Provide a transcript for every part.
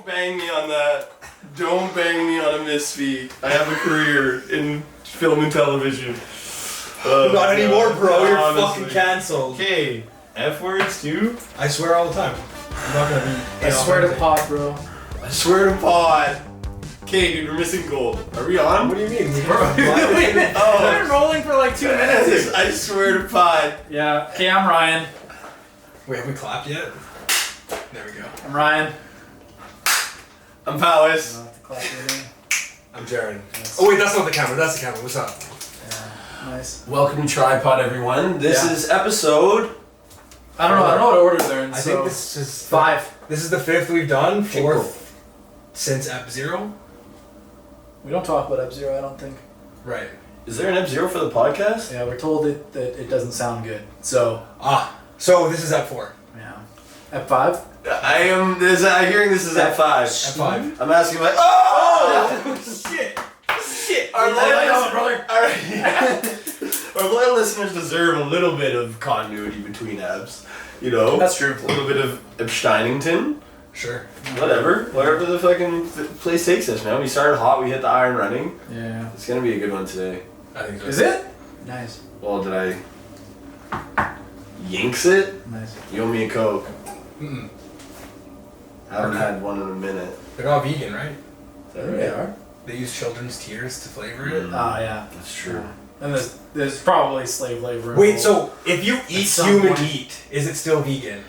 Don't bang me on that. Don't bang me on a misfeat. I have a career in film and television. Not anymore, bro. You're honestly. fucking cancelled. Okay, F words too? I swear all the time. I'm not gonna be. I swear to pot, bro. I swear to pod. Okay, dude, we're missing gold. Are we on? What do you mean? Wait a minute. We've been rolling for like 2 minutes. I swear to pod. Yeah. Okay, I'm Ryan. Wait, have we clapped yet? There we go. I'm Ryan. I'm Powys. I'll have to clap it in. I'm Jaaron. Oh wait, that's not the camera. That's the camera. What's up? Yeah. Nice. Welcome to TriPod, everyone. This is episode. I don't know what order they're in. I so think this is 5. This is the 5th we've done. Okay, 4th cool. since F0. We don't talk about F-Zero, I don't think. Right. Is there an F0 for the podcast? Yeah, we're told that it doesn't sound good. So, So this is F4. yeah. F5? I'm hearing this is at 5. F5. I'm asking like, oh! Shit. Our brother. Our loyal listeners deserve a little bit of continuity between abs. You know? That's true. A little bit of Epsteinington. Sure. Whatever. Wherever the fucking place takes us, man. We started hot, we hit the iron running. Yeah. It's gonna be a good one today. I think so. Is it? Nice. Well, did I yinks it? Nice. You owe me a Coke. Mm-mm. Haven't had one in a minute. They're all vegan, right? Is that They right? are. They use children's tears to flavor it. Ah, yeah. That's true. And there's probably slave labor. Wait, involved. so if you eat some human point. meat, is it still vegan?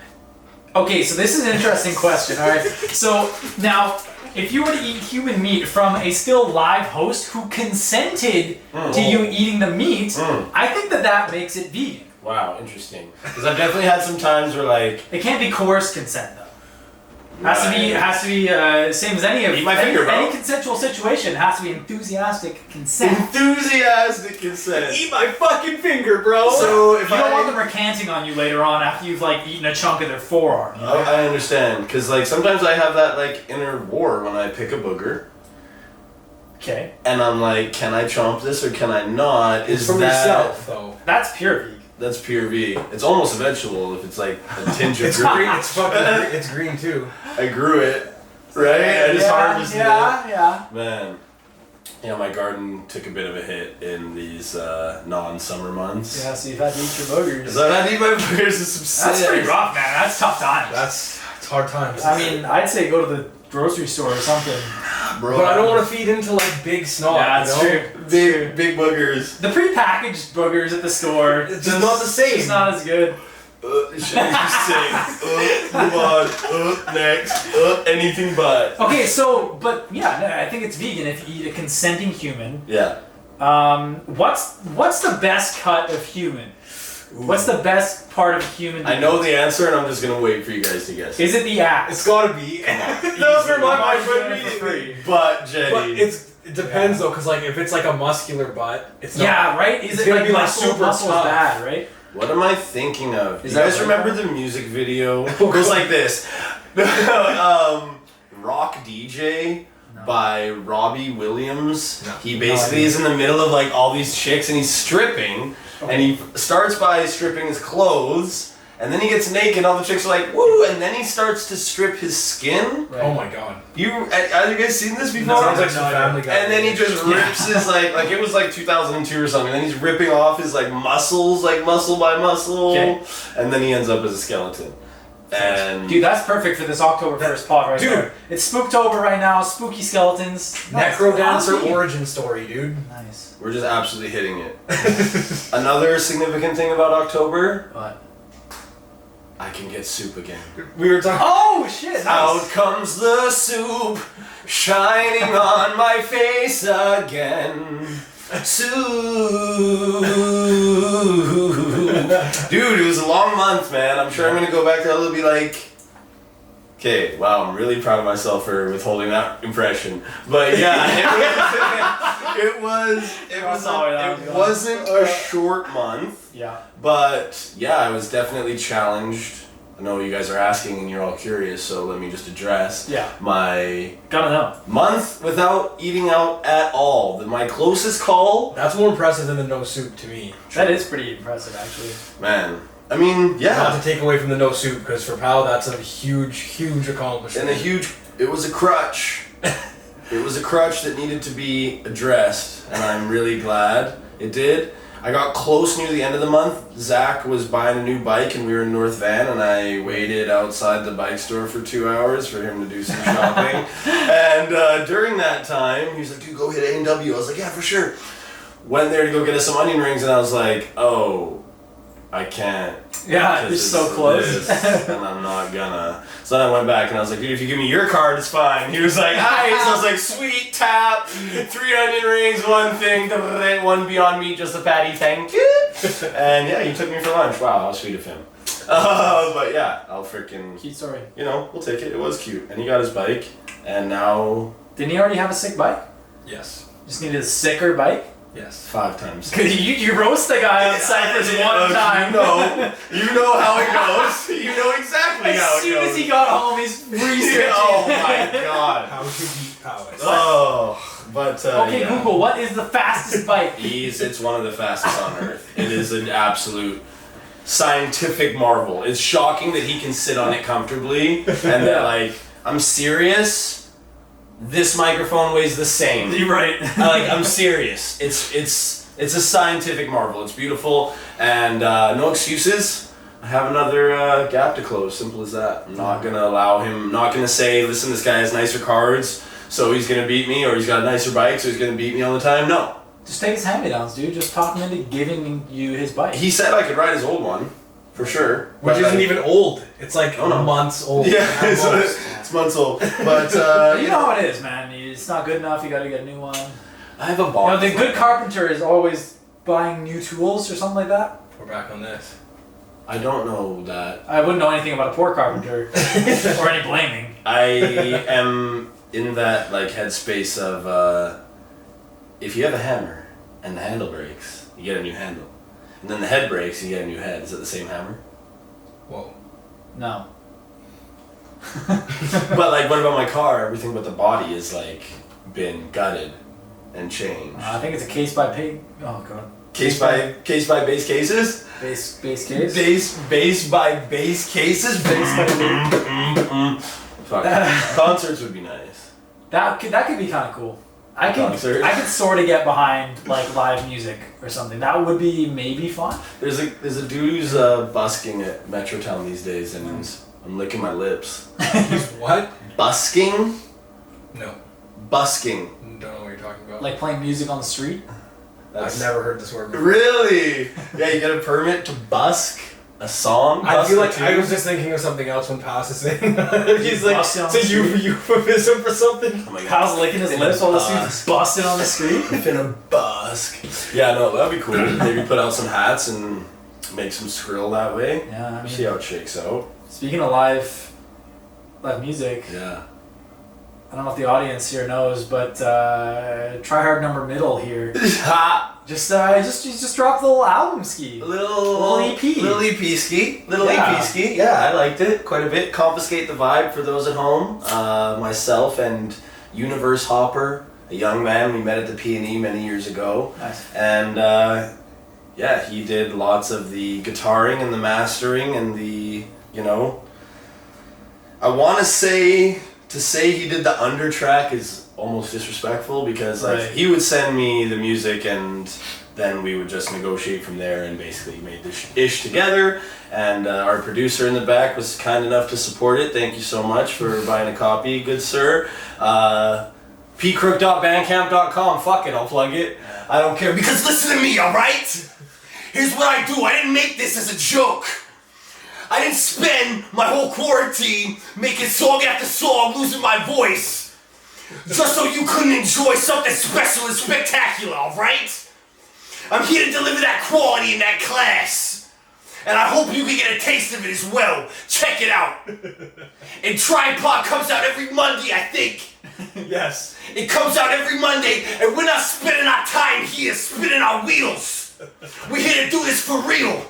Okay, so this is an interesting question, alright? So, now, if you were to eat human meat from a still live host who consented to you eating the meat, I think that makes it vegan. Wow, interesting. Because I've definitely had some times where like It can't be coerced consent, though. Has to be same as any Eat my finger, bro. any consensual situation. It has to be enthusiastic consent. enthusiastic consent. Eat my fucking finger, bro! So if You don't want I them recanting on you later on after you've like eaten a chunk of their forearm. You know? I understand, because like sometimes I have that like inner war when I pick a booger, Okay, and I'm like, can I chomp this or can I not? It's Is from that yourself, though. that's pure vegan. That's pure V. It's almost a vegetable if it's like a tinge of It's green. green. It's fucking green. It's green too. I grew it, right? I just harvested it. Yeah. Man, yeah, my garden took a bit of a hit in these non-summer months. Yeah, so you've had to eat your boogers. Because I've had to eat my boogers and some That's pretty rough, man. That's tough times. It's hard times. I mean, I'd say go to the grocery store or something. Bro, but I don't want to feed into like big snot. Yeah, that's you know? true. Big boogers. The pre-packaged boogers at the store. It's just not the same. It's not as good. Should be move on. Next. Anything but. Okay, so, but yeah, no, I think it's vegan if you eat a consenting human. Yeah. What's the best cut of human? What's the best part of human? I know the answer, and I'm just gonna wait for you guys to guess. Is it the ass? It's gotta be. Those are my Mine's mind doing it for immediately. free. But Jenny. But it depends though, because like if it's like a muscular butt, it's not. Yeah, right? Is It's it gonna like be, like, muscle? super Muscle's tough. bad, right? What am I thinking of? Is You guys that remember right? the music video? It goes like this. Rock DJ by Robbie Williams. No. He basically is in the middle of like all these chicks and he's stripping. And he starts by stripping his clothes. And then he gets naked and all the chicks are like, woo! And then he starts to strip his skin. Right. Oh my god. Have you guys seen this before? Sounds like some Family Guy. And then he just rips his like it was like 2002 or something. And then he's ripping off his like muscles, like muscle by muscle, Okay. and then he ends up as a skeleton. And Dude, that's perfect for this October 1st pod right Dude. there. It's Spooktober right now, spooky skeletons. Necrodancer Nice. origin story, dude. Nice. we're just absolutely hitting it. Another significant thing about October, What? I can get soup again. We were talking. Oh shit! Out Nice. comes the soup, shining on my face again. Soup. Dude, it was a long month, man. I'm sure I'm gonna go back there. It'll be like, okay, wow, I'm really proud of myself for withholding that impression. But yeah, it wasn't a short month. Yeah. But yeah, I was definitely challenged. I know you guys are asking and you're all curious, so let me just address Yeah. my Gotta know. month without eating out at all. My closest call, That's more impressive than the no soup to me. That is pretty impressive, actually. man. I mean, Not yeah, to take away from the no soup, because for Pal, that's a huge, huge accomplishment. and a huge It was a crutch. It was a crutch that needed to be addressed, and I'm really glad it did. I got close near the end of the month. Zach was buying a new bike, and we were in North Van, and I waited outside the bike store for 2 hours for him to do some shopping. And during that time, he was like, dude, go hit A&W. I was like, yeah, for sure. Went there to go get us some onion rings, and I was like, oh, I can't. Yeah, you're so close. And I'm not gonna. So then I went back and I was like, dude, if you give me your card, it's fine. He was like, nice. I was like, sweet, tap, 3 onion rings, 1 thing, 1 Beyond Meat, just a patty, thank you. And yeah, he took me for lunch. Wow, how sweet of him. But yeah, I'll freaking. Cute story. You know, we'll take it. It was cute. And he got his bike, and now. Didn't he already have a sick bike? Yes. Just needed a sicker bike? Yes. 5 times. Cause you roast the guy on Cypress one time. You know how it goes. You know exactly how it goes. As soon as he got home, he's researching. Oh my god. How to beat Powys. Oh, but okay, yeah. Google, what is the fastest bike? It's one of the fastest on earth. It is an absolute scientific marvel. It's shocking that he can sit on it comfortably, and that like I'm serious. This microphone weighs the same. You're right. I'm serious. It's a scientific marvel. It's beautiful, and no excuses. I have another gap to close. Simple as that. I'm not gonna allow him. Not gonna say, listen, this guy has nicer cards, so he's gonna beat me, or he's got a nicer bike, so he's gonna beat me all the time. No. Just take his hand-me-downs, dude. Just talk him into giving you his bike. He said I could ride his old one, for sure. Which isn't even old. It's like months old. Yeah, it's months old. But you know how it is, man. It's not good enough. You got to get a new one. I have a box. The good carpenter is always buying new tools or something like that. We're back on this. I don't know that. I wouldn't know anything about a poor carpenter or any blaming. I am in that like headspace of if you have a hammer and the handle breaks, you get a new handle, and then the head breaks, you get a new head. Is it the same hammer? Whoa. No. But like, what about my car? Everything but the body is like been gutted and changed. I think it's a case by pig. Oh god. Case by base cases. Base case. Base by base cases. Base by. Fuck. Concerts would be nice. That could be kind of cool. I could sort of get behind like live music or something. That would be maybe fun. There's a dude who's busking at Metrotown these days, and I'm licking my lips. He's what? Busking? No. Busking. Don't know what you're talking about. Like playing music on the street. I've never heard this word before. Really? Yeah, you get a permit to busk a song? I feel like I was just thinking of something else when Powys is saying he's like, it's a euphemism for something. Oh my God. Powys licking his lips while the dude's busting on the street. Finna busk. Yeah, no, that'd be cool. Maybe put out some hats and make some skrill that way. Yeah, I mean, see how it shakes out. Speaking of live music. Yeah. I don't know if the audience here knows, but TriHard Number Middle here. just dropped a little album ski. Little EP. Little EP ski. EP ski. Yeah, I liked it quite a bit. Confiscate the Vibe for those at home. Myself and Universe Hopper, a young man we met at the P&E many years ago. Nice. And yeah, he did lots of the guitaring and the mastering and the, I want to say he did the undertrack is almost disrespectful because he would send me the music and then we would just negotiate from there and basically made this ish together. And our producer in the back was kind enough to support it. Thank you so much for buying a copy, good sir. PCrook.bandcamp.com. Fuck it, I'll plug it. I don't care because listen to me, alright? Here's what I do. I didn't make this as a joke. I didn't spend my whole quarantine making song after song, losing my voice, just so you couldn't enjoy something special and spectacular, alright? I'm here to deliver that quality in that class. And I hope you can get a taste of it as well. Check it out. And TriPod comes out every Monday, I think. Yes. It comes out every Monday, and we're not spending our time here spinning our wheels. We're here to do this for real.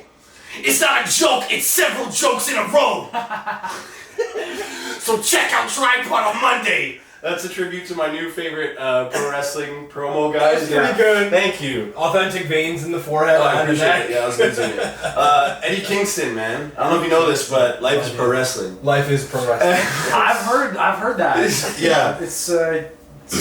It's not a joke, it's several jokes in a row. So check out TriPod on Monday. That's a tribute to my new favorite pro wrestling promo guy. That's pretty good. Thank you. Authentic veins in the forehead. Oh, I appreciate it. Yeah, I was gonna say it. Eddie Kingston, man. I don't know if you know this, but life is pro wrestling. Life is pro wrestling. I've heard that. Yeah. It's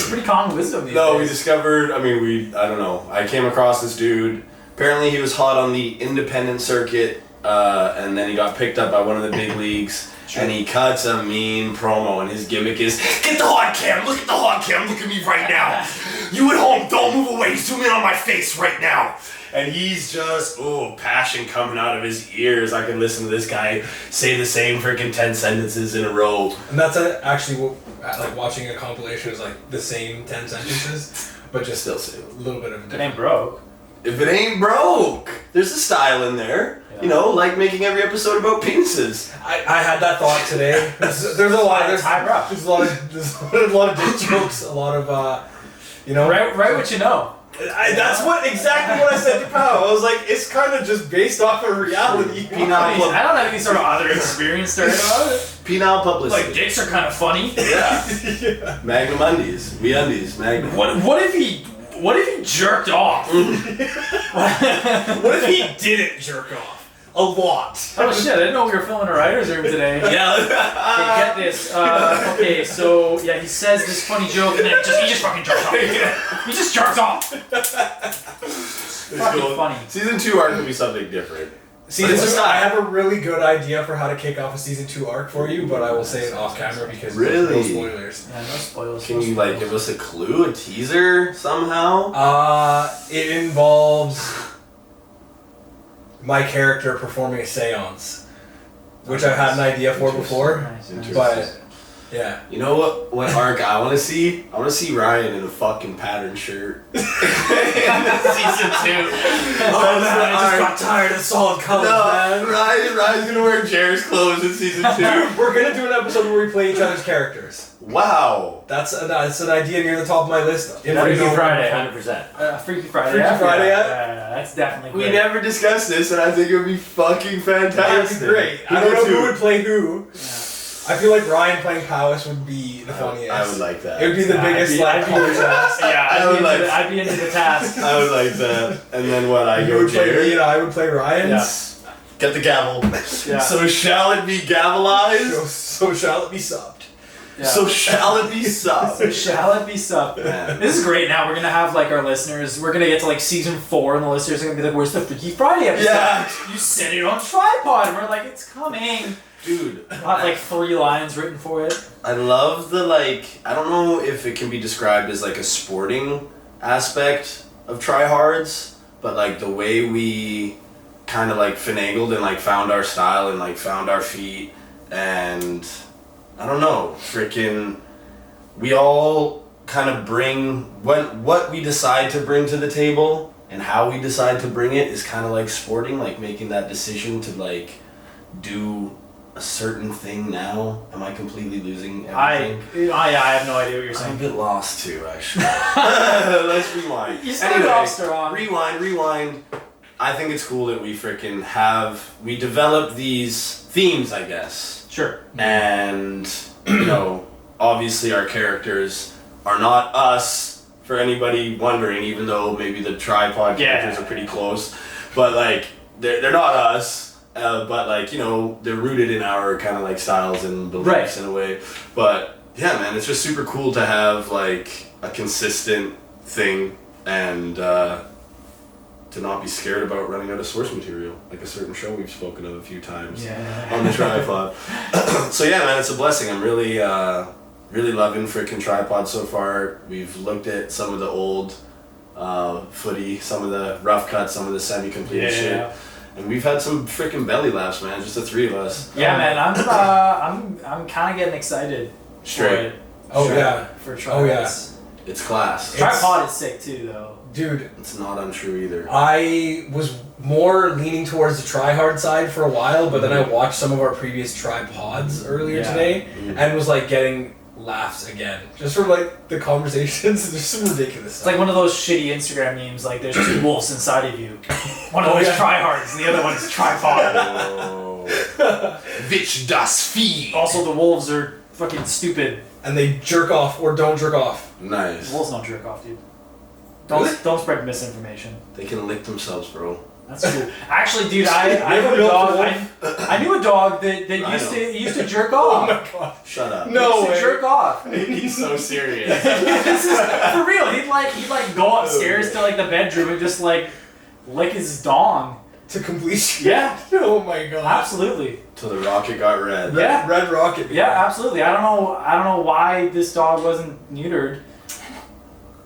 pretty common wisdom these No, days. we discovered. I don't know. I came across this dude. Apparently, he was hot on the independent circuit, and then he got picked up by one of the big leagues. And he cuts a mean promo, and his gimmick is, get the hot cam, look at the hot cam, look at me right now. You at home, don't move away, zoom in on my face right now. And he's just, passion coming out of his ears. I can listen to this guy say the same freaking 10 sentences in a row. And that's actually what, like, watching a compilation is like the same 10 sentences, but just Still say a little bit of a It different. ain't broke. If it ain't broke, there's a style in there. You know, like making every episode about penises. I had that thought today. There's a lot. There's a lot of dick jokes. A lot of Right what you know. That's exactly what I said to Pow. I was like, it's kind of just based off of reality. I don't have any sort of other experience to about it. Penile publicity. Like dicks are kind of funny. Yeah. Yeah. Magnum undies. We undies. Magnum. What if he jerked off? What if he didn't jerk off? A lot. Oh shit! I didn't know we were filming a writer's room today. Yeah. Okay, get this. Okay, so yeah, he says this funny joke and then he just fucking jerks off. He just jerks off. Fucking funny. Season 2 arc will be something different. Season 2, I have a really good idea for how to kick off a season 2 arc for you, but I will say it off camera because Really? there's no spoilers. Yeah, no spoilers. Can you give us a clue, a teaser somehow? It involves my character performing a seance, which I've had an idea for before, but yeah. You know what arc I want to see? I want to see Ryan in a fucking pattern shirt. Season 2. Oh man, I just got tired of solid colors, man. Ryan's gonna wear Jared's clothes in season 2. We're gonna do an episode where we play each other's characters. Wow. That's an idea near the top of my list. Freaky Friday, 100%. Freaky Friday. Freaky Friday, yeah? That's definitely We great. never discussed this, and I think it would be fucking fantastic. That'd be great. I don't know who would play who. Yeah. I feel like Ryan playing Powys would be the funniest. I would like that. It would be the biggest colors ass. Yeah, I'd be into the task. I would like that. And then what? You would play me and I would play Ryan. Yeah. Get the gavel. Yeah. So shall it be gavelized? So shall it be subbed. Yeah. So shall it be subbed? So shall it be subbed? Man. This is great. Now we're gonna have our listeners. We're gonna get to season 4, and the listeners are gonna be like, "Where's the Freaky Friday episode?" Yeah. You said it on TriPod, and we're like, "It's coming." Dude. Not 3 lines written for it. I love the I don't know if it can be described as a sporting aspect of TriHards, but the way we kind of finagled and found our style and found our feet, and I don't know, we all kind of bring what we decide to bring to the table and how we decide to bring it is kind of like sporting, making that decision to do a certain thing now. Am I completely losing everything? I have no idea what you're I'm a saying. bit lost too, actually. Let's rewind. You started off strong. Rewind. I think it's cool that we we developed these themes, I guess. Sure. And, obviously our characters are not us, for anybody wondering, even though maybe the TriPod characters are pretty close. But, they're not us. But they're rooted in our kind of styles and beliefs in a way. But yeah, man, it's just super cool to have a consistent thing and to not be scared about running out of source material, a certain show we've spoken of a few times on the TriPod. So yeah, man, it's a blessing. I'm really loving freaking TriPod so far. We've looked at some of the old footy, some of the rough cuts, some of the semi-completed shit. And we've had some freaking belly laughs, man. Just the 3 of us. Yeah, man. I'm kind of getting excited. Straight. For TriPod. Oh yeah. It's class. TriPod is sick too, though. Dude, it's not untrue either. I was more leaning towards the TriHard side for a while, but then I watched some of our previous TriPods earlier today, and was getting laughs again. Just from the conversations, there's some ridiculous stuff. It's one of those shitty Instagram memes, there's 2 wolves inside of you. One of them is TriHards, and the other one is TriPod. Which das Vieh? Also, the wolves are fucking stupid. and they jerk off or don't jerk off. Nice. Wolves don't jerk off, dude. Really? Don't spread misinformation. They can lick themselves, bro. That's true. Actually, dude, I knew a dog. I knew a dog that used to jerk off. Oh my god. Shut up. No He used to jerk off. He's so serious. This is for real. He'd like go upstairs to like the bedroom and just like lick his dong. To completion. Yeah. Oh my god. Absolutely. Till the rocket got red. Yeah. Red rocket. Yeah, absolutely. I don't know why this dog wasn't neutered.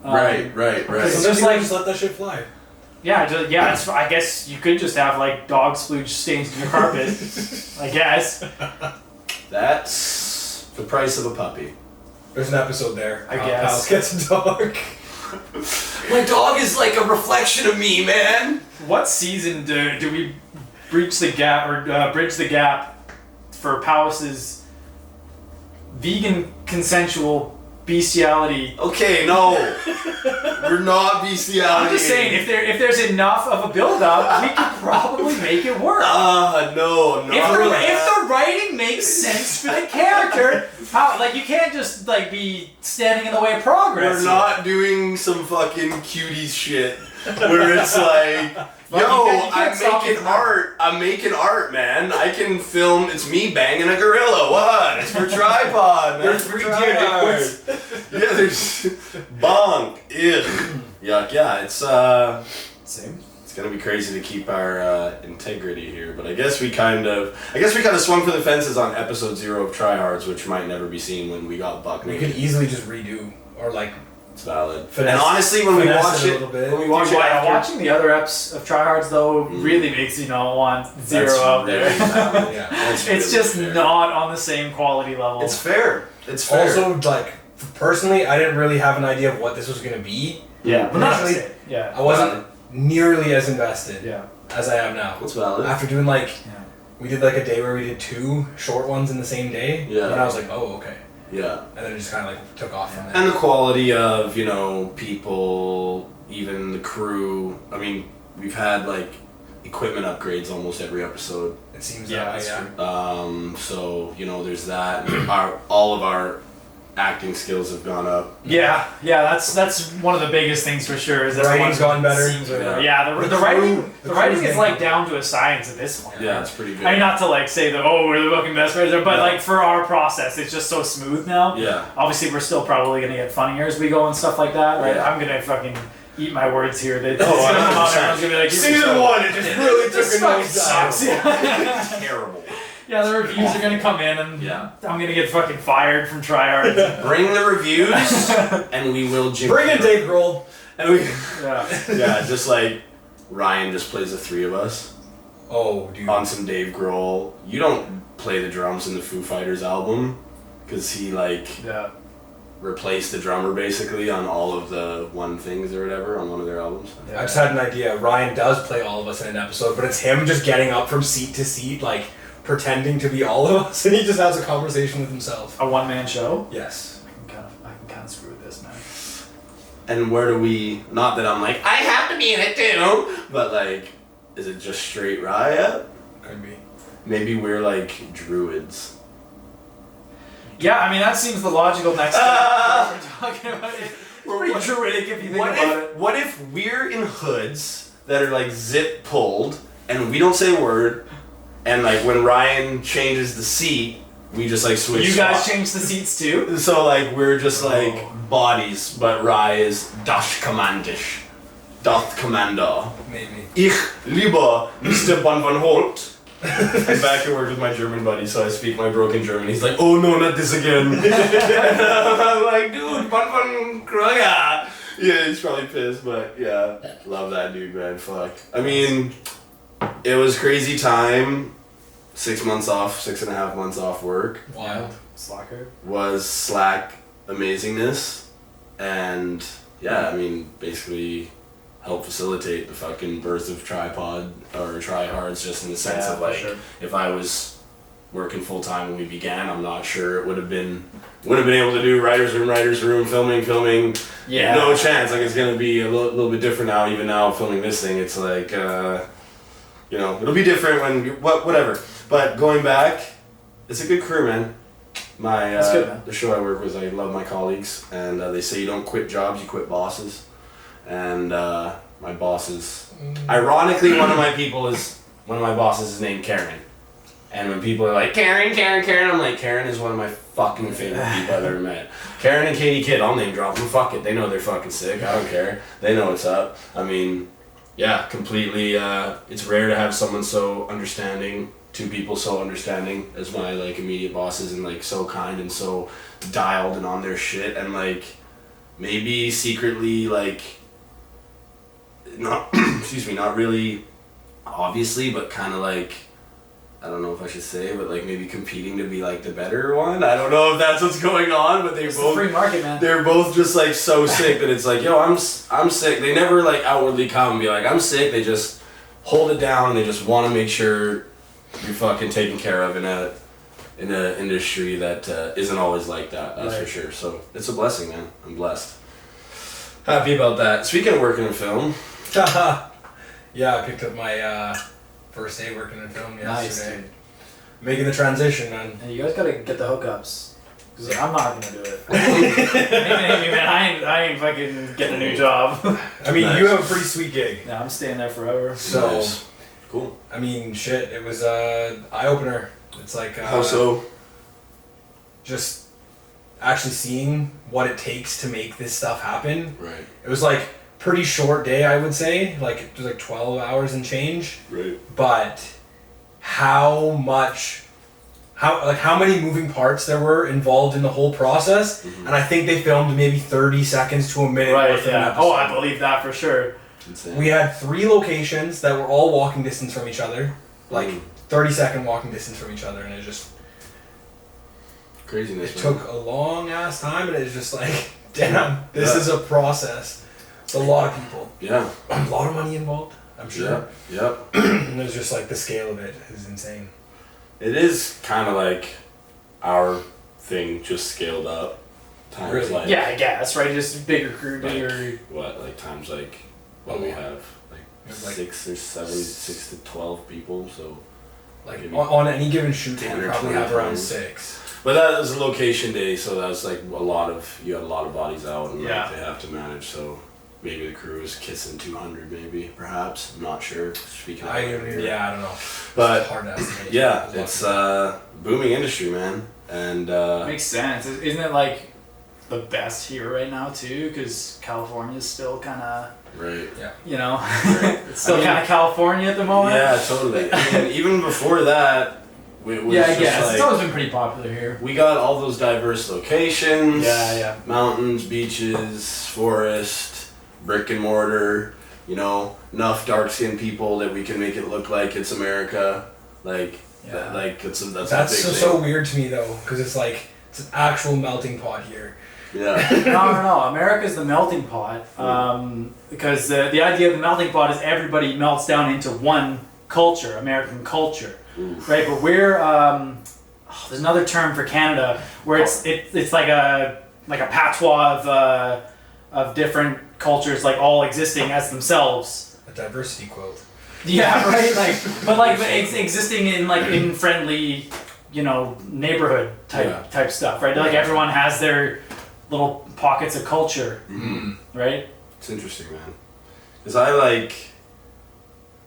Right. So just let that shit fly. Yeah, I guess you could just have like dog splooge stains in your carpet. I guess. That's the price of a puppy. There's an episode there. I guess. Powys gets a dog. My dog is like a reflection of me, man. What season do we bridge the gap for Powys's vegan consensual bestiality? Okay, no. We're not bestiality. I'm just saying, if there's enough of a build-up, we could probably make it work. No. If the writing makes sense for the character, you can't just like be standing in the way of progress. We're not doing some fucking cuties shit where it's like, yo, I'm making art, man. I can film. It's me banging a gorilla. What? It's for TriPod, man. There's three TriHards. Yeah, there's bonk. Ugh. Yuck. Yeah, it's Same. It's gonna be crazy to keep our integrity here, but I guess we kind of swung for the fences on episode 0 of TriHards, which might never be seen when we got buck We naked. could easily just redo or like. It's valid. Finesse- and honestly, when we finesse watch it a it, little bit. when we watch it after, watching the other eps of TriHards though really makes you not want zero that's out really there. valid. Yeah. That's It's really just fair. not on the same quality level. It's fair. It's fair. Also, like personally, I didn't really have an idea of what this was gonna be. yeah, but not Initially, yeah. I wasn't nearly as invested Yeah. as I am now. What's valid? After doing like, Yeah. we did like a day where we did 2 short ones in the same day. Yeah. And I was like, oh, okay. Yeah. And then it just kind of like took off from there. And the quality of, people, even the crew. I mean, we've had like equipment upgrades almost every episode. It seems Yeah, that way, that's yeah. true. So, there's that. And all of our acting skills have gone up. Yeah, that's one of the biggest things for sure. Is that Writing's everyone gone better. seems- Yeah. Yeah, the The writing crew is getting like better. down to a science at this point. Yeah, it's pretty good. I mean, not to like say that we're the fucking best writers, but Yeah. like for our process, it's just so smooth now. Yeah. Obviously, we're still probably gonna get funnier as we go and stuff like that. Right? Yeah. I'm gonna fucking eat my words here. That Oh, it's gonna come out, 100%. everyone's gonna be like, Season 1, it just really it just took a fucking nosedive. sucks. Yeah. Terrible. Yeah, the reviews are gonna come in, and Yeah. I'm gonna get fucking fired from TriHards. Bring the reviews, and we will jinx Bring in them. Dave Grohl. And we, Yeah. yeah, just like Ryan just plays the 3 of us Oh, dude. on some Dave Grohl. You don't play the drums in the Foo Fighters album because he Yeah. replaced the drummer basically on all of the one things or whatever on one of their albums. I just had an idea. Ryan does play all of us in an episode, but it's him just getting up from seat to seat, like pretending to be all of us, and he just has a conversation with himself. A one-man show. Yes. I can kind of screw with this, man. And where do we? Not that I'm like I have to be in it too, but like, is it just straight riot? Could be. Maybe we're like druids. Yeah, I mean that seems the logical next step. Ah! We're talking about it. Pretty druidic if you think What about if, it. what if we're in hoods that are like zip pulled and we don't say a word, and like when Ryan changes the seat, we just like switch. You guys spots. change the seats too? So like we're just like bodies, but Rye is das Commandisch. Doth Commander. Maybe. Ich lieber Mr. Van Holt. I'm back at work with my German buddy, so I speak my broken German. He's like, oh no, not this again. And I'm like, dude, Van Kreuger. Yeah, he's probably pissed, but yeah. Love that dude, man. Fuck. I mean, it was crazy time. 6 months off, 6.5 months off work. Wild. Slacker. Was Slack amazingness. And yeah, I mean, basically help facilitate the fucking birth of TriPod or TriHards, just in the sense Yeah, of for like, sure. if I was working full time when we began, I'm not sure it would have been able to do writer's room, filming. Yeah. No chance. Like, it's gonna be a little bit different now. Even now, filming this thing, it's like, it'll be different when whatever. But going back, it's a good crew, man. My That's good, man. the show I work with, I love my colleagues, and they say you don't quit jobs, you quit bosses. And my bosses, ironically, one of my bosses is named Karen. And when people are like, Karen, I'm like, Karen is one of my fucking favorite people I've ever met. Karen and Katie Kidd, I'll name drop them. Fuck it, they know they're fucking sick. I don't care. They know what's up. I mean, yeah, completely. It's rare to have someone so understanding. Two people so understanding as my like immediate bosses, and like so kind and so dialed and on their shit, and like maybe secretly like not excuse me, not really obviously, but kind of like, I don't know if I should say, but like maybe competing to be like the better one. I don't know if that's what's going on, but It's the free market, man. they're both just like so sick that it's like, yo, I'm sick. They never like outwardly come and be like, I'm sick. They just hold it down, and they just want to make sure you're fucking taken care of in a industry that isn't always like that. That's for sure. So it's a blessing, man. I'm blessed. Happy about that. Speaking of working in film, Yeah, I picked up my first day working in film yesterday. Nice, dude. Making the transition, man. And you guys gotta get the hookups. Cause I'm not gonna do it. Man, I ain't fucking getting a new job. I mean, Nice. you have a pretty sweet gig. Yeah, I'm staying there forever. So, Nice. Cool. I mean, shit, it was a eye-opener. It's like, How so? just actually seeing what it takes to make this stuff happen. Right. It was like pretty short day, I would say. Like, it was like 12 hours and change. Right. But how many moving parts there were involved in the whole process, and I think they filmed maybe 30 seconds to a minute Right, worth of an yeah. episode. Oh, I believe that for sure. Insane. We had 3 locations that were all walking distance from each other, like 30-second walking distance from each other, and it just Craziness. it man. took a long ass time, and it's just like, damn, this is a process. It's a lot of people, Yeah. a lot of money involved, I'm sure. Yeah. Yep. And there's just like the scale of it is insane. It is kind of like our thing, just scaled up. Times Really? like Yeah, I guess, right? Just bigger crew, bigger. what, like times like what we have, It's like like- 6 to 12 people. So, Like maybe on any given shoot, 10 they or probably 20 have around times. 6. but that was a location day, so that was like you had a lot of bodies out, and Yeah. like, they have to manage. So maybe the crew is kissing 200, maybe perhaps. I'm not sure. Speaking of I don't know. But It's hard to estimate. yeah, it's booming industry, man, and Makes sense. Isn't it like the best here right now too? Because California's still kind of, right. you know, Right. it's still I mean- kind of California at the moment. Yeah, totally. I mean, even before that, it was Yeah, I just guess like, it's always been pretty popular here. we got all those diverse locations. Yeah. Mountains, beaches, forest, brick and mortar. You know, enough dark-skinned people that we can make it look like it's America. Like, Yeah. like that's a big That's thing. so weird to me though, because it's like it's an actual melting pot here. Yeah. No. America's the melting pot. Because the idea of the melting pot is everybody melts down into one culture, American culture, Oof. right? But we're there's another term for Canada where it's like a patois of different cultures, like all existing as themselves. A diversity quote. Yeah, right. But it's existing in friendly, neighborhood type stuff, right? Like everyone has their little pockets of culture, right? It's interesting, man. Because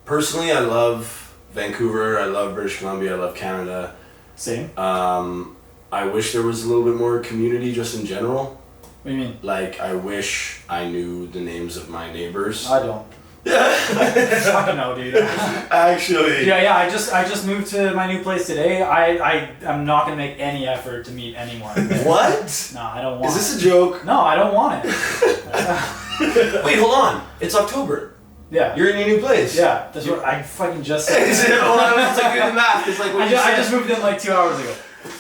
personally, I love Vancouver. I love British Columbia. I love Canada. Same. I wish there was a little bit more community just in general. What do you mean? Like, I wish I knew the names of my neighbors. I don't. Yeah. Fucking no, dude. Actually. Yeah. I just moved to my new place today. I'm not gonna make any effort to meet anyone. What? No, I don't want. Is this a joke? No, I don't want it. Wait, hold on. It's October. Yeah. You're in your new place. Yeah. That's what I fucking just said. Hold on, it's like doing the math. It's like what you I said. just moved in like 2 hours ago.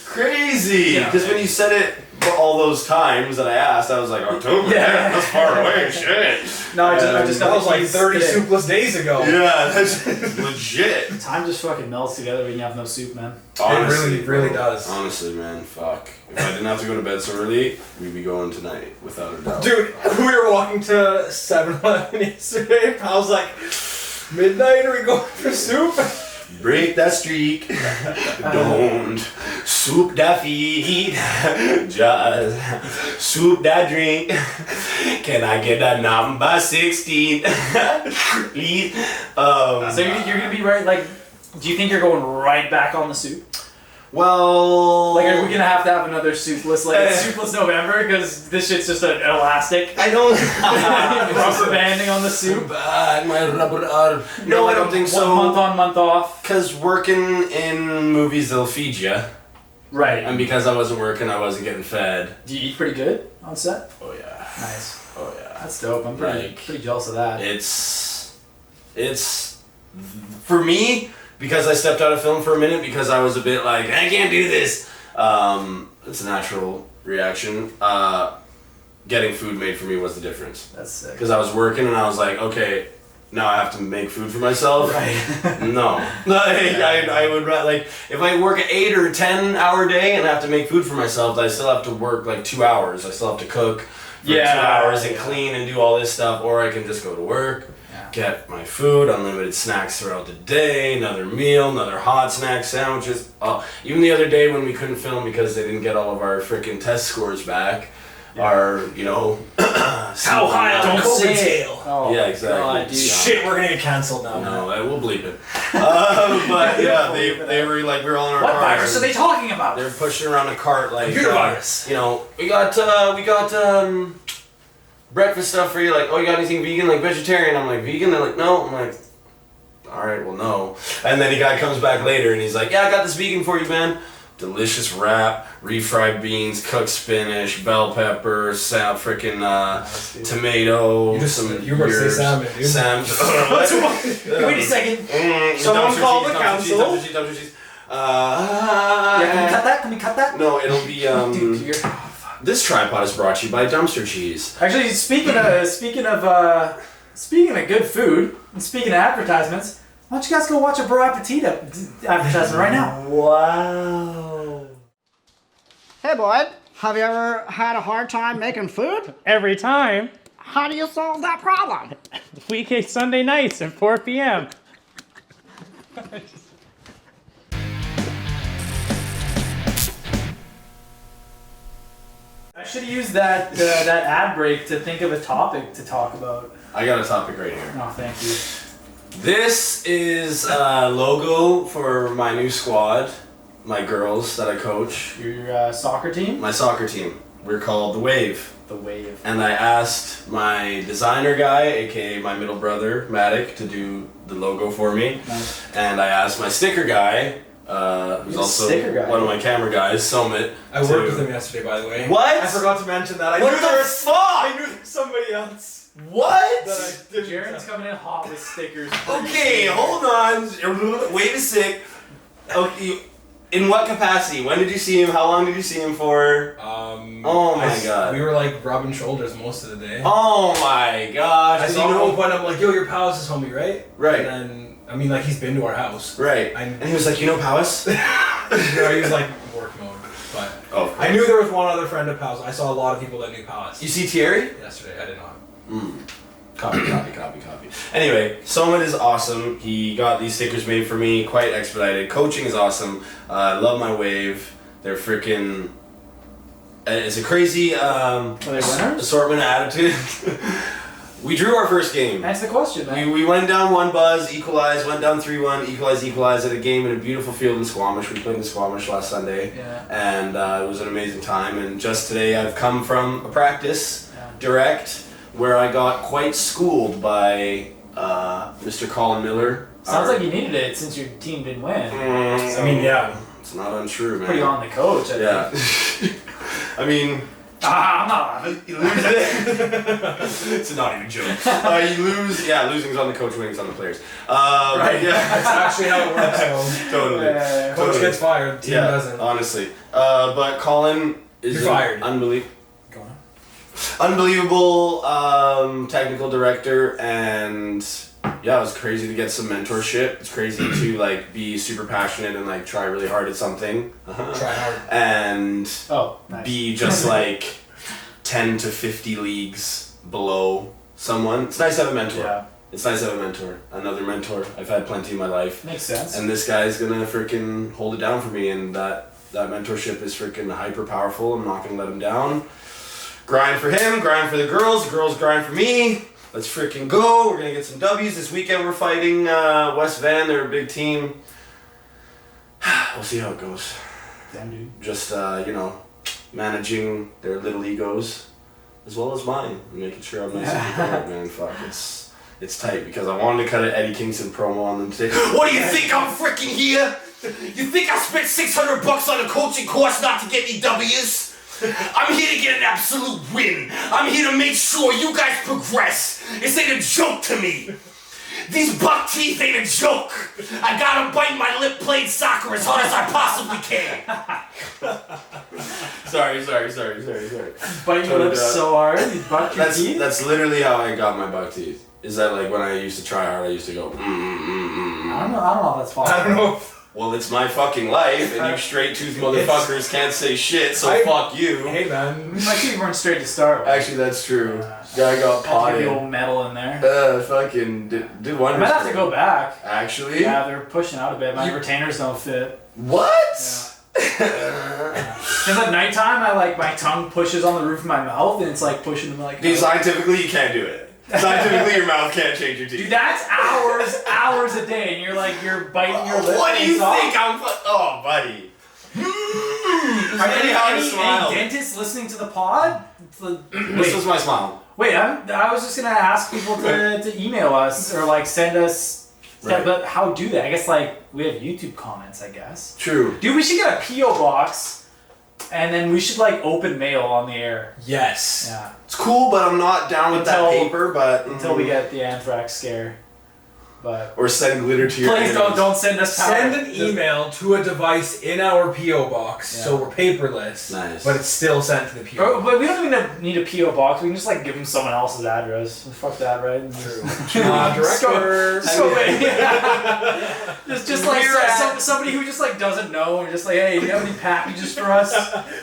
Crazy. Yeah. Because when you said it for all those times that I asked, I was like, October? Yeah. That's far away. Shit. No, I just That got was the like keys 30 today. soupless days ago. Yeah, that's legit. Time just fucking melts together when you have no soup, man. It really bro. does. Honestly, man, fuck. If I didn't have to go to bed so early, we'd be going tonight, without a doubt. Dude, we were walking to 7-Eleven yesterday. I was like, midnight, are we going for soup? break that streak. Don't soup that feed. Just soup that drink. Can I get that number 16? Please. So you're gonna be right. Like, do you think you're going right back on the soup? Well, Like, are we gonna have to have another soupless, like soupless November? Because this shit's just an elastic. I don't. Rubber banding on the soup. Bad, my rubber arm. No, I don't think so. Month on, month off. Because working in movies, they'll feed you. Right. And because I wasn't working, I wasn't getting fed. Do you eat pretty good on set? Oh yeah. Nice. Oh yeah. That's dope. I'm pretty jealous of that. It's for me, because I stepped out of film for a minute because I was a bit like, I can't do this. It's a natural reaction. Getting food made for me was the difference. That's sick. Because I was working and I was like, okay, now I have to make food for myself. Right. No. I would rather, like, if I work an 8 or 10 hour day and I have to make food for myself, I still have to work like 2 hours. I still have to cook for 2 hours and clean and do all this stuff, or I can just go to work. Get my food, unlimited snacks throughout the day, another meal, another hot snack, sandwiches. Even the other day when we couldn't film because they didn't get all of our freaking test scores back, our, you know, How high on Don't COVID say it. scale? Oh, yeah, exactly. God, dude. Shit, we're gonna get cancelled now. No, I will bleep it. But yeah, they were like, we were all in our What cars. virus are they talking about? They're pushing around a cart like Computer virus. You know, we got breakfast stuff for you. Like, oh, you got anything vegan? Like vegetarian? I'm like, vegan? They're like, no. I'm like, all right, well, no. And then the guy comes back later and he's like, yeah, I got this vegan for you, man. Delicious wrap, refried beans, cooked spinach, bell pepper, freaking tomato, You were say salmon, dude. Wait a second. Someone call the council. Can we cut that? No, it'll be Dude, you're... This tripod is brought to you by Dumpster Cheese. Actually, speaking of good food and speaking of advertisements, why don't you guys go watch a Bro Appetit advertisement right now? Wow. Hey, bud, have you ever had a hard time making food? Every time. How do you solve that problem? Weekday Sunday nights at 4 p.m. I should have used that ad break to think of a topic to talk about. I got a topic right here. Oh, thank you. This is a logo for my new squad, my girls that I coach, Your soccer team? my soccer team. We're called The Wave. The Wave. And I asked my designer guy, aka my middle brother, Matic, to do the logo for me. Nice. And I asked my sticker guy, who's also sticker guy? one of my camera guys, Summit. I worked with him yesterday, by the way. What? I forgot to mention that. I What knew the there was fuck? I knew there was somebody else What? that I didn't. Jaren's coming in hot with stickers. Okay, hold on. Wait a sec. Okay, in what capacity? When did you see him? How long did you see him for? Oh my god. We were like rubbing shoulders most of the day. Oh my gosh. I Did saw you know? him when I'm like, yo, your Powys is homie, right? Right. And then, I mean, like, he's been to our house. Right. And he was like, you know Powys? You know, he was like work mode. But Oh. I knew there was one other friend of Powys. I saw a lot of people that knew Powys. You see Thierry? Yesterday, I did not. Copy. Anyway, Summit is awesome. He got these stickers made for me, quite expedited. Coaching is awesome. I love my Wave. They're freaking... It's a crazy assortment of attitude. We drew our first game. That's the question, man. We went down 1 buzz, equalized, went down 3-1, equalized at a game in a beautiful field in Squamish. We played in Squamish last Sunday. Yeah. And it was an amazing time. And just today I've come from a practice, direct, where I got quite schooled by Mr. Colin Miller. Sounds like you needed it since your team didn't win. I mean, yeah. It's not untrue, man. Pretty on the coach, I Yeah. think. I mean... I'm not laughing. You lose it. It's not even a joke. You lose... Yeah, losing's on the coach, winning's on the players. Right. Yeah. That's actually how it works. So. Totally. Yeah. Coach gets fired, team doesn't. Honestly. But Colin is You're fired. Go on. Unbelievable technical director, and yeah, it was crazy to get some mentorship. It's crazy to like be super passionate and like try really hard at something. Try hard. And Nice. be just like 10 to 50 leagues below someone. It's nice to have a mentor. Yeah. It's nice to have a mentor. Another mentor. I've had plenty in my life. Makes sense. And this guy's gonna freaking hold it down for me, and that mentorship is freaking hyper powerful. I'm not gonna let him down. Grind for him, grind for the girls grind for me. Let's freaking go. We're gonna get some W's. This weekend we're fighting West Van. They're a big team. We'll see how it goes. Damn, dude. Just, managing their little egos as well as mine. And making sure I'm nice and prepared, man. Fuck, it's tight because I wanted to cut an Eddie Kingston promo on them today. What do you think I'm freaking here? You think I spent $600 on a coaching course not to get any W's? I'm here to get an absolute win. I'm here to make sure you guys progress. This ain't a joke to me. These buck teeth ain't a joke. I gotta bite my lip playing soccer as hard as I possibly can. Sorry. Bite your lips so hard, you buck your teeth? That's literally how I got my buck teeth. Is that like when I used to try hard, I used to go, I don't know if that's false. I don't know. Well, it's my fucking life, and you straight-toothed motherfuckers can't say shit, so fuck you. Hey, man. My teeth weren't straight to start with. Actually, that's true. Guy got Had to get the potted. old metal in there. Fucking did I wonders. might have to go back. Actually? Yeah, they're pushing out a bit. My retainers don't fit. What? Because at nighttime, my tongue pushes on the roof of my mouth, and it's like pushing them like. Dude, scientifically, you can't do it. Scientifically, your mouth can't change your teeth. Dude, that's hours a day, and you're biting your lip. What do you off. think I'm? Oh, buddy. Are there any dentists listening to the pod? This was my smile. Wait, I was just gonna ask people to email us or send us. Right. But how do they? I guess we have YouTube comments. I guess. True. Dude, we should get a PO box, and then we should open mail on the air. Yes. Yeah. It's cool, but I'm not down with that paper. But until we get the anthrax scare. But or send glitter to your. Please don't send us power. Send an email to a device in our PO box, so we're paperless. Nice. But it's still sent to the PO box. But we don't even need a PO box. We can just give them someone else's address. Fuck that, right? True. Director. Somebody who just doesn't know, and just hey, do you have any packages for us?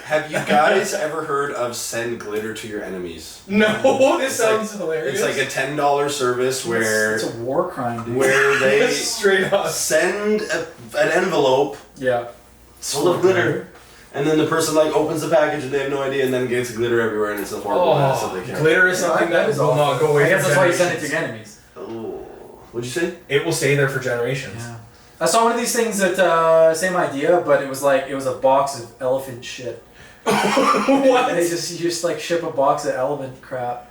Have you guys ever heard of send glitter to your enemies? No, this sounds hilarious. It's like a $10 service where it's a war crime, dude. where they straight up send an envelope full of glitter. And then the person opens the package and they have no idea, and then gets glitter everywhere, and it's a horrible mess that they can't. Glitter is something that will not go away. I guess that's why you send it to your enemies. Oh, what'd you say? It will stay there for generations. Yeah. I saw one of these things that same idea, but it was a box of elephant shit. What? You just ship a box of elephant crap.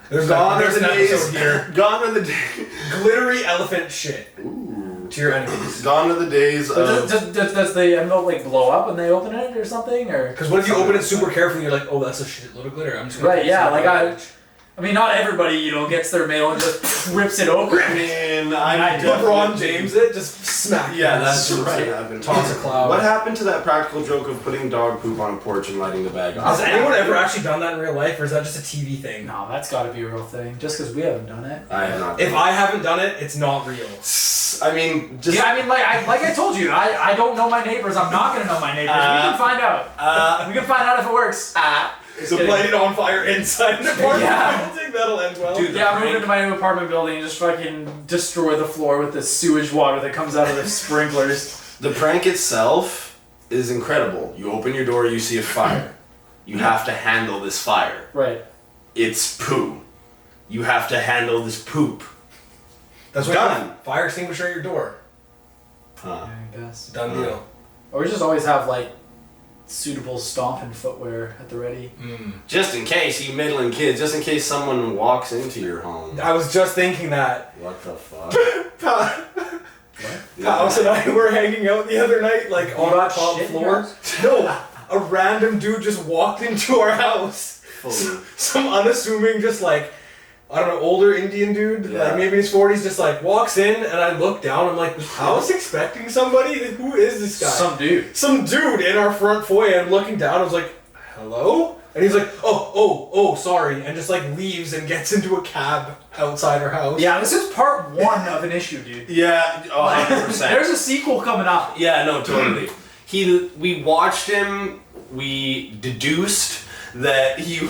There's Gone are an the days. episode here. Gone are the days. Glittery elephant shit. Ooh. To your enemies. Gone are the days of. Does the envelope blow up when they open it or something? Or because what if you open it super carefully? You're like, oh, that's a shitload of glitter. I'm just gonna I mean, not everybody gets their mail and just rips it open. LeBron James it just smack. Yeah, that's right. Toss a cloud. What happened to that practical joke of putting dog poop on a porch and lighting the bag on? Has anyone ever actually done that in real life, or is that just a TV thing? No, that's got to be a real thing. Just because we haven't done it. I have not. If I haven't done it, it's not real. I mean, just. Yeah, I mean, like I told you, I don't know my neighbors. I'm not gonna know my neighbors. We can find out. We can find out if it works. So light it on fire inside an apartment building, that'll end well. Dude, yeah, I'm moving into my new apartment building and just fucking destroy the floor with the sewage water that comes out of the sprinklers. The prank itself is incredible. You open your door, you see a fire. You have to handle this fire. Right. It's poo. You have to handle this poop. That's what done. Fire extinguisher at your door. Yeah, I guess. Done deal. Or we just always have suitable stomping footwear at the ready. Just in case, you middling kids, just in case someone walks into your home. I was just thinking that. What the fuck? Powys and I were hanging out the other night, on our top floor. No, a random dude just walked into our house. Some unassuming, just I don't know, older Indian dude, maybe in his 40s, just walks in, and I look down, I'm like, was Powys expecting somebody? Who is this guy? Some dude in our front foyer, and I'm looking down, I was like, hello? And he's like, oh, sorry, and just leaves and gets into a cab outside our house. Yeah, this is part one of an issue, dude. Yeah, 100%. There's a sequel coming up. Yeah, no, totally. We watched him, we deduced that he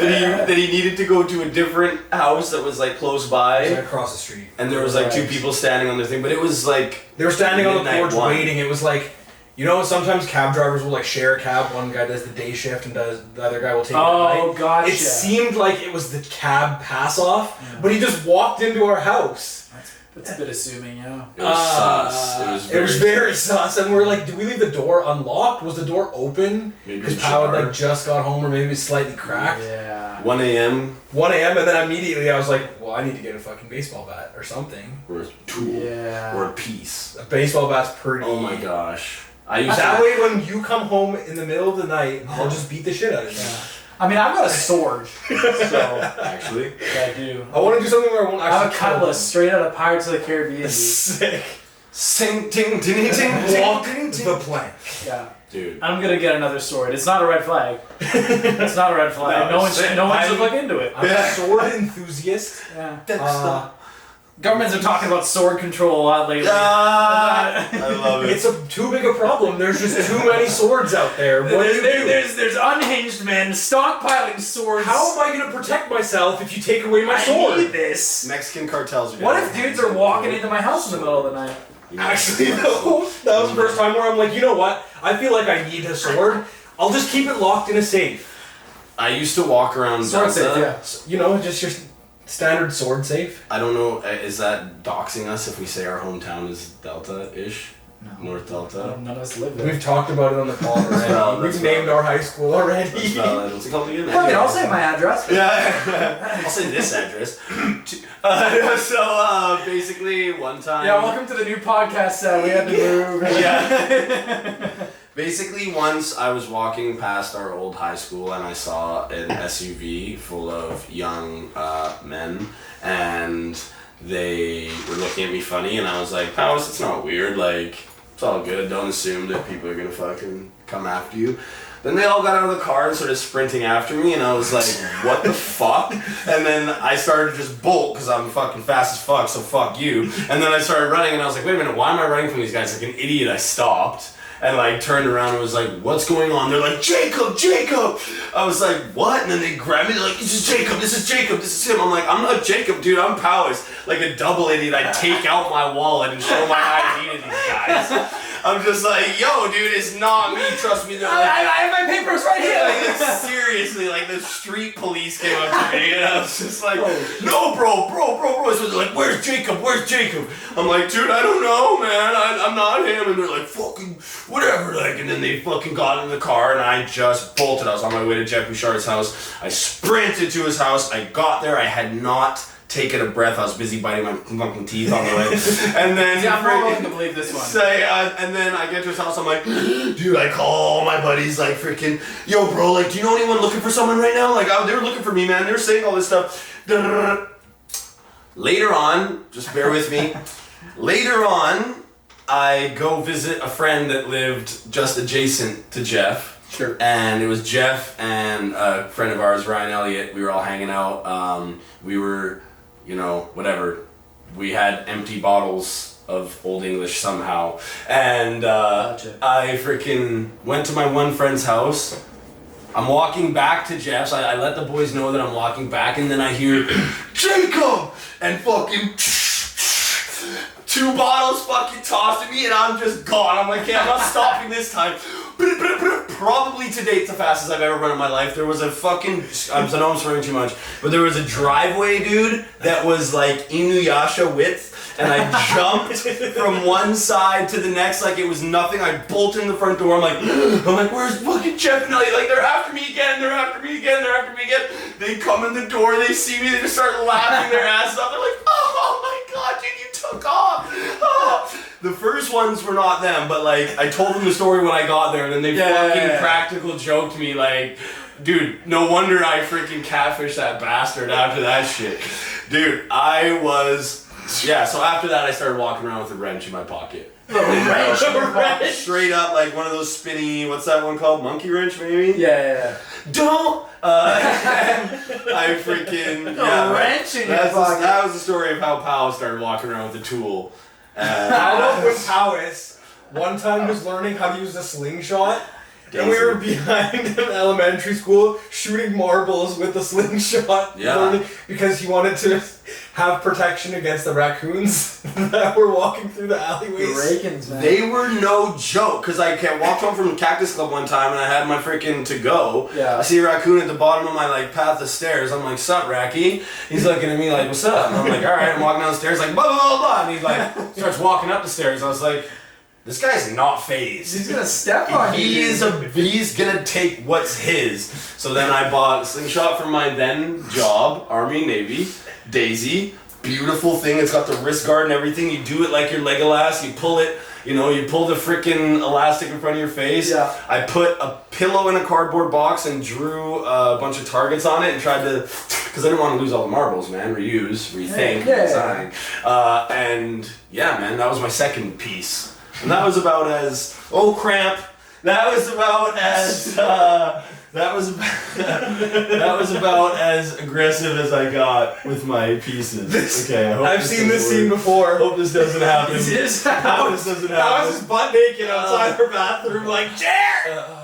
that he needed to go to a different house that was like close by, across the street, and there was like two people standing on their thing, but it was like they were standing on the midnight porch one. waiting. It was like, you know, sometimes cab drivers will like share a cab. One guy does the day shift and the other guy will take it at night. Oh, gotcha. It seemed like it was the cab pass off, but he just walked into our house. That's a bit assuming, yeah. It was sus. It was very sus, and we're like, did we leave the door unlocked? Was the door open? Maybe Because ajar. Powys like just got home, or maybe it was slightly cracked. Yeah. 1 a.m. 1 a.m. and then immediately I was like, well, I need to get a fucking baseball bat or something. or a tool Yeah. or a piece. A baseball bat's pretty. Oh my gosh. I used That to. way, when you come home in the middle of the night, I'll just beat the shit out of you. I mean, I've got a sword, so Actually. I do. I want to do something where I won't I have a actually kill cutlass straight out of Pirates of the Caribbean. them. Dude. Sick. Sing ting ting ting Walk ting the plank. Yeah. Dude. I'm gonna get another sword. It's not a red flag. It's not a red flag. No, No one's sick. no one's I'm- look into it. I'm a sword enthusiast. Yeah. Governments are talking about sword control a lot lately. I love it. It's too big a problem. There's just too many swords out there. What do you do? There's unhinged men stockpiling swords. How am I going to protect myself if you take away my sword? I need this. Mexican cartels are What down if there. dudes are walking into my house in the middle of the night? Actually, no. That was the first time where I'm like, you know what? I feel like I need a sword. I'll just keep it locked in a safe. I used to walk around Sword safe, Delta. yeah. You know, just your standard sword safe. I don't know, is that doxing us if we say our hometown is Delta-ish? No. North Delta? None of us live there. We've talked about it on the pod already. Well, We've that's named well. our high school already. That's valid. What's it called again? Fuck it, I'll say my address. Yeah, I'll say this address. Basically, one time. Yeah, welcome to the new podcast set. We had to move. Yeah. Basically, once I was walking past our old high school and I saw an SUV full of young men, and they were looking at me funny, and I was like, Powys, it's not weird, like, it's all good, don't assume that people are gonna fucking come after you. Then they all got out of the car and started sprinting after me, and I was like, what the fuck? And then I started to just bolt, because I'm fucking fast as fuck, so fuck you. And then I started running, and I was like, wait a minute, why am I running from these guys? Like an idiot, I stopped. And like turned around and was like, what's going on? They're like, Jacob! I was like, what? And then they grabbed me, they're like, this is Jacob, this is him. I'm like, I'm not Jacob, dude, I'm Powys. Like a double idiot, I take out my wallet and show my ID to these guys. I'm just like, yo, dude, it's not me, trust me. They're like, I have my papers right here. like, seriously, like the street police came up to me and I was just like, no, bro. So they're like, where's Jacob? I'm like, dude, I don't know, man. I'm not him. And they're like, fucking whatever. Like, and then they fucking got in the car and I just bolted. I was on my way to Jeff Bouchard's house. I sprinted to his house. I got there. I had not taken a breath. I was busy biting my fucking teeth on the way. And then Yeah, I'm not willing to believe this one. and then I get to his house, I'm like, dude, I call all my buddies, like, freaking, yo, bro, like, do you know anyone looking for someone right now? Like, they were looking for me, man. They were saying all this stuff. Later on, just bear with me. Later on, I go visit a friend that lived just adjacent to Jeff. Sure. And it was Jeff and a friend of ours, Ryan Elliott. We were all hanging out. We were, you know, whatever. We had empty bottles of Old English somehow. And Gotcha. I freaking went to my one friend's house. I'm walking back to Jeff's. I let the boys know that I'm walking back, and then I hear, Jacob! And fucking 2 bottles fucking tossed at me, and I'm just gone. I'm like, okay, I'm not stopping this time. Probably to date the fastest I've ever run in my life. There was a fucking, I know I'm swearing too much, but there was a driveway, dude, that was like Inuyasha width, and I jumped from one side to the next like it was nothing. I bolted in the front door. I'm like, where's fucking Jeff and Elliot? Like, they're after me again. They come in the door, they see me, they just start laughing their asses off. They're like, oh my god, dude, you took off. Oh. The first ones were not them, but like I told them the story when I got there, and then they fucking practical joked me like, dude, no wonder I freaking catfished that bastard after that shit. Dude, so after that I started walking around with a wrench in my pocket. Straight up like one of those spinny, what's that one called? Monkey wrench maybe? Yeah. Don't! I freaking, wrench in your pocket. that was the story of how Powys started walking around with a tool. I love when Powys one time was learning how to use a slingshot, And we were behind an elementary school shooting marbles with a slingshot. Yeah. Because he wanted to have protection against the raccoons that were walking through the alleyways. Rakins, man. They were no joke, because I walked home from Cactus Club one time and I had my freaking to go. Yeah. I see a raccoon at the bottom of my like path of stairs. I'm like, sup, Racky? He's looking at me like, what's up? And I'm like, alright, I'm walking down the stairs like, blah, blah, blah, blah. And he like starts walking up the stairs. I was like, this guy's not phased. He's gonna step on you. He's gonna take what's his. So then I bought a slingshot for my then job, Army, Navy, Daisy. Beautiful thing. It's got the wrist guard and everything. You do it like your Legolas. You pull it. You know, you pull the freaking elastic in front of your face. Yeah. I put a pillow in a cardboard box and drew a bunch of targets on it and tried to, because I didn't want to lose all the marbles, man. Reuse, rethink, design. And yeah, man, that was my second piece. And that was about as, oh cramp, that was about as, that was about as aggressive as I got with my pieces. Okay, I hope I've seen this scene before. Hope this doesn't happen. This is Hope this doesn't I happen. was just butt naked outside her bathroom, like, Jaaron!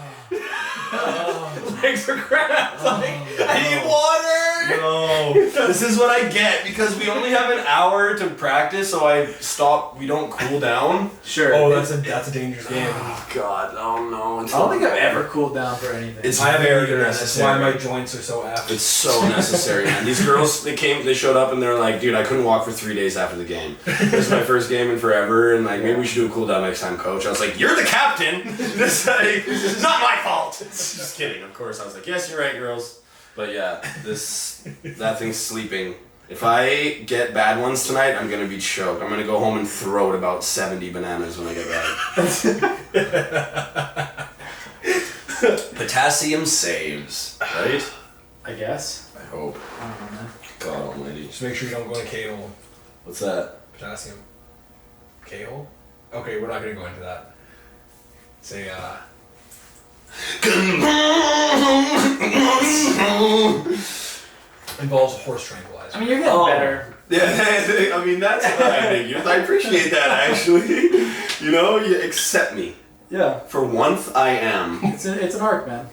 Legs are cramped. Like, I need water! No, this is what I get because we only have an hour to practice, so I stop. We don't cool down. Sure. Oh, that's a dangerous game. Oh God, oh no! I don't think I've ever cooled down for anything. It's I haven't very either. That's necessary. why my joints are so apt. It's so necessary, man. These girls, they showed up and they're like, dude, I couldn't walk for 3 days after the game. This is my first game in forever, and like, maybe we should do a cool down next time, coach. I was like, you're the captain. This is not my fault. Just kidding, of course. I was like, yes, you're right, girls. But yeah, that thing's sleeping. If I get bad ones tonight, I'm gonna be choked. I'm gonna go home and throw it about 70 bananas when I get back. Potassium saves, right? I guess. I hope. I don't know, man. God almighty. Just make sure you don't go in a K-hole. What's that? Potassium. K-hole? Okay, we're not gonna go into that. Say, involves horse tranquilizer. I mean, you're getting better. Yeah, I mean, that's what I think. I appreciate that, actually. You know, you accept me. Yeah. For once, I am. It's an arc, man.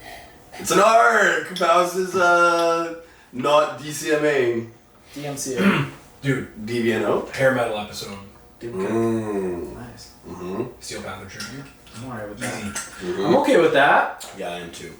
It's an arc! Powys is, not DCMA. DMCA. Dude, DVNO? hair metal episode. Dude, nice. Mm-hmm. Steel Panther tribute. I'm alright with that. Mm-hmm. I'm okay with that. Yeah, I am too.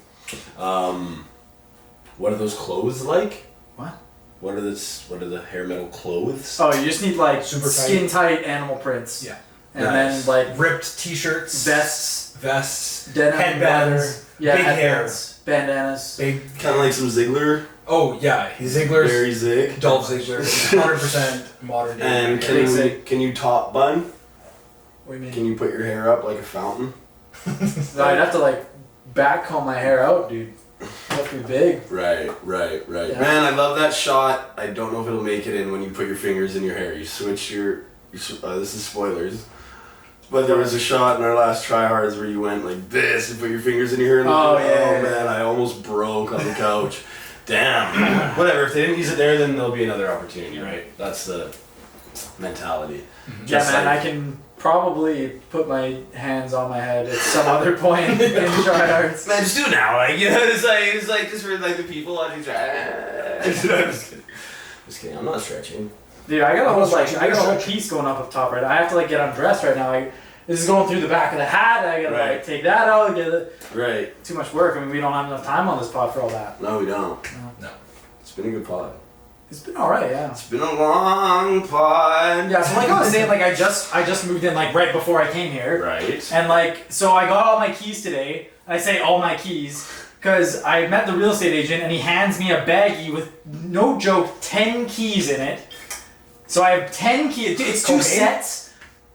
What are those clothes like? What? What are the hair metal clothes? Oh, you just need like Super tight. skin tight animal prints. Yeah. And Nice. then like Ripped t-shirts. vests, Denim. headbands, Big headbands, bandanas. Big. Kind of like some Ziggler. Oh, yeah. Ziggler's. Very Zig. Dolph Ziggler. 100% modern day. And Big can you top bun? What do you mean? Can you put your hair up like a fountain? No, I'd have to like back comb my hair out, dude. That'd be big. Right. Yeah. Man, I love that shot. I don't know if it'll make it in when you put your fingers in your hair. You switch this is spoilers. But there was a shot in our last TriHards where you went like this and put your fingers in your hair. And Oh, yeah. man, I almost broke on the couch. Damn. Whatever. If they didn't use it there, then there'll be another opportunity, right? That's the mentality. Yeah, Just man, like- I can probably put my hands on my head at some other point in TriHards. Man, just do it now. Like, you know, it's like just for like the people watching. Just kidding. Just kidding. I'm not stretching. Dude, I got a whole Stretching, I got a whole stretching. piece going up top right now. I have to like get undressed right now. This is going through the back of the hat. I gotta Right. like take that out. Get it. Right. Too much work. I mean, we don't have enough time on this pod for all that. No, we don't. No. It's been a good pod. It's been all right, yeah. It's been a long pod. Yeah, so like I was saying, like I just moved in like right before I came here, Right. and like so I got all my keys today. I say all my keys because I met the real estate agent and he hands me a baggie with no joke 10 keys in it. So I have 10 keys. It's two Cocaine? sets.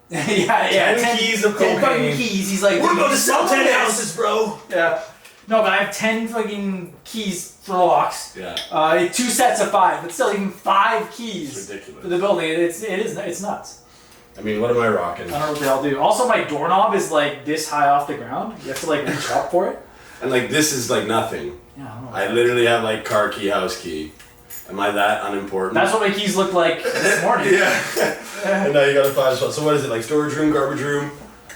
yeah, 10 keys of 10 fucking cocaine. keys. He's like, We're about to sell 10 this. houses, bro. Yeah. No, but I have 10 fucking keys for locks. Yeah. 2 sets of 5, but still even 5 keys It's ridiculous. for the building. It's nuts. I mean, what am I rocking? I don't know what the hell to do. Also, my doorknob is like this high off the ground. You have to like reach up for it. And like this is like nothing. Yeah, I don't know. I literally have like car key, house key. Am I that unimportant? That's what my keys look like this morning. Yeah. And now you got a 5 spot. So what is it, like storage room, garbage room?